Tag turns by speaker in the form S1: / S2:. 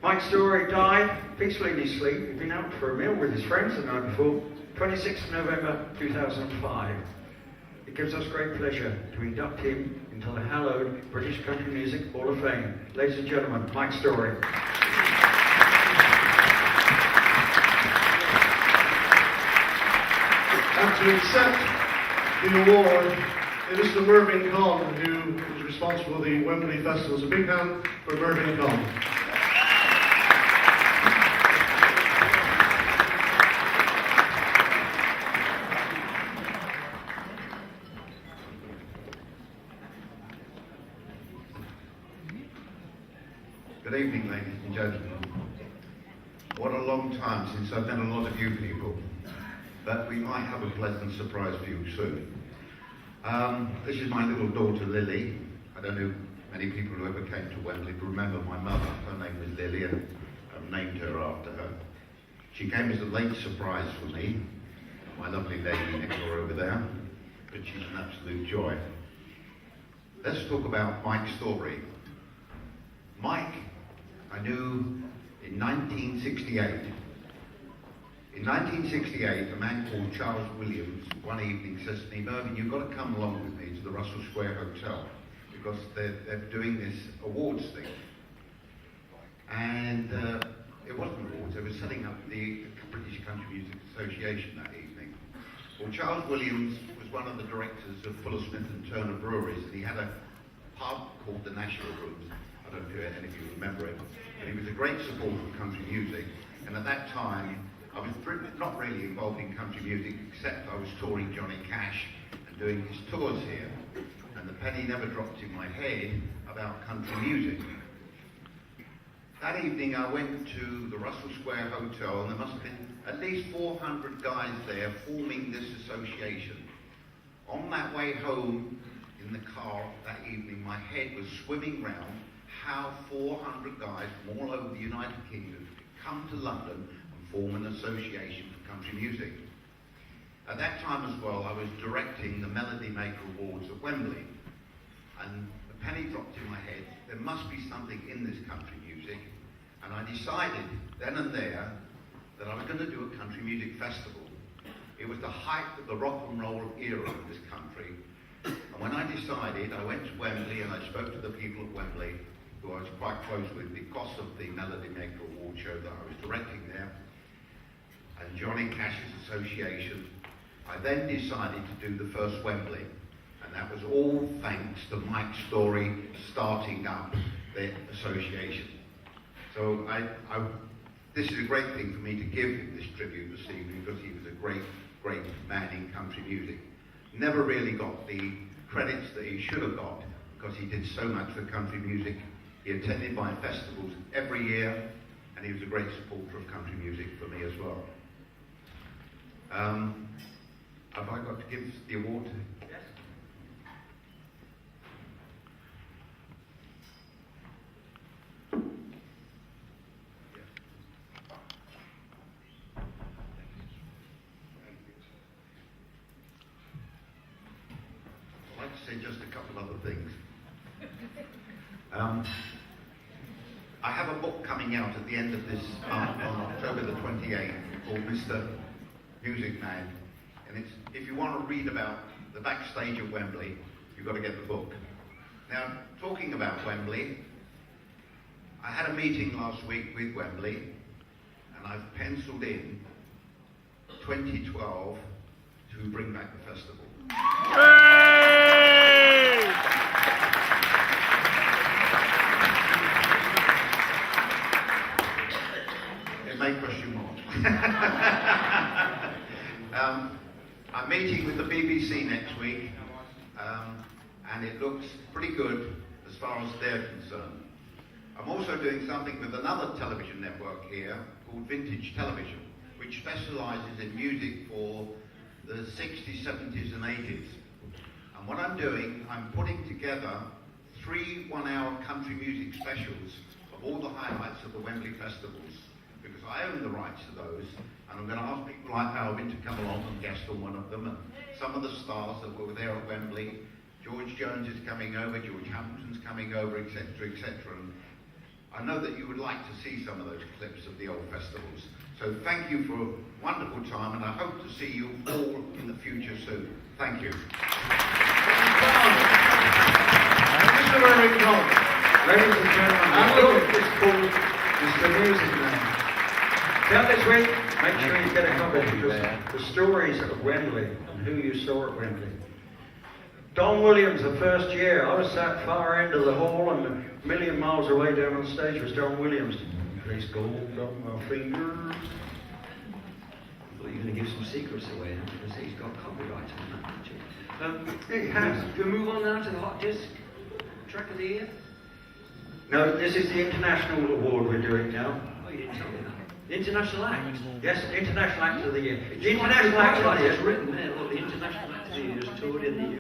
S1: Mike Storey died peacefully in his sleep. He'd been out for a meal with his friends the night before, 26th November 2005. It gives us great pleasure to induct him into the hallowed British Country Music Hall of Fame. Ladies and gentlemen, Mike Storey.
S2: And to accept the award, it is Mr. Mervin Conn, who is responsible for the Wembly Festivals. A big hand for Mervin Conn.
S3: Good evening, ladies and gentlemen. What a long time since I've met a lot of you people, but we might have a pleasant surprise for you soon. This is my little daughter Lily. I don't know many people who ever came to Wembley remember my mother. Her name was Lily, and I've named her after her. She came as a late surprise for me, my lovely lady next door over there, but she's an absolute joy. Let's talk about Mike's story. Mike, I knew in 1968. In 1968, a man called Charles Williams one evening says to me, Mervin, you've got to come along with me to the Russell Square Hotel because they're doing this awards thing. And it wasn't awards, they were setting up the British Country Music Association that evening. Well, Charles Williams was one of the directors of Fuller Smith and Turner Breweries, and he had a pub called the National Rooms. I don't know if any of you remember it, but he was a great supporter of country music, and at that time I was not really involved in country music, except I was touring Johnny Cash and doing his tours here, and the penny never dropped in my head about country music. That evening I went to the Russell Square Hotel, and there must have been at least 400 guys there forming this association. On that way home in the car that evening, my head was swimming round how 400 guys from all over the United Kingdom could come to London and form an association for country music. At that time as well, I was directing the Melody Maker Awards at Wembley, and the penny dropped in my head, there must be something in this country music, and I decided then and there that I was going to do a country music festival. It was the height of the rock and roll era in this country, and when I decided, I went to Wembley and I spoke to the people at Wembley, who I was quite close with because of the Melody Maker Award show that I was directing there, and Johnny Cash's association. I then decided to do the first Wembley, and that was all thanks to Mike Storey starting up the association. So this is a great thing for me to give him this tribute this evening, because he was a great, great man in country music. Never really got the credits that he should have got, because he did so much for country music. He attended my festivals every year, and he was a great supporter of country music for me as well. Have I got to give the award to him? Yes. I'd like to say just a couple other things. I have a book coming out at the end of this month on October the 28th called Mr. Music Man, and it's, if you want to read about the backstage of Wembley, you've got to get the book. Now, talking about Wembley, I had a meeting last week with Wembley, and I've penciled in 2012 to bring back the festival. It may question more. I'm meeting with the BBC next week, and it looks pretty good as far as they're concerned. I'm also doing something with another television network here called Vintage Television, which specialises in music for the 60s, 70s and 80s. And what I'm doing, I'm putting together 3 one-hour country music specials of all the highlights of the Wembley festivals, because I own the rights to those, and I'm going to ask people like Alvin to come along and guest on one of them, and some of the stars that were there at Wembley. George Jones is coming over, George Hamilton's coming over, etc., etc. And I I know that you would like to see some of those clips of the old festivals. So thank you for a wonderful time, and I hope to see you all in the future soon. Thank you.
S2: Mr. Mervyn Conn.
S1: Ladies and gentlemen, the book is called Mr. Music Man. Now this week, make sure you get a copy because the stories of Wembley and who you saw at Wembley. Don Williams, the first year, I was sat far end of the hall and a million miles away down on stage was Don Williams. Please gold on my fingers.
S4: Well, you're going to give some secrets away now because he's got copyright on that, aren't you?
S1: It has.
S4: Do we move on now to the hot disc track of the year?
S1: No, this is the international award we're doing now.
S4: Oh, you didn't tell me that. The International Act.
S1: Yes, International Act of the Year. The
S4: International
S1: International Act of the
S4: Act
S1: Year.
S4: is written there. Look, the International Act of the Year is toured in the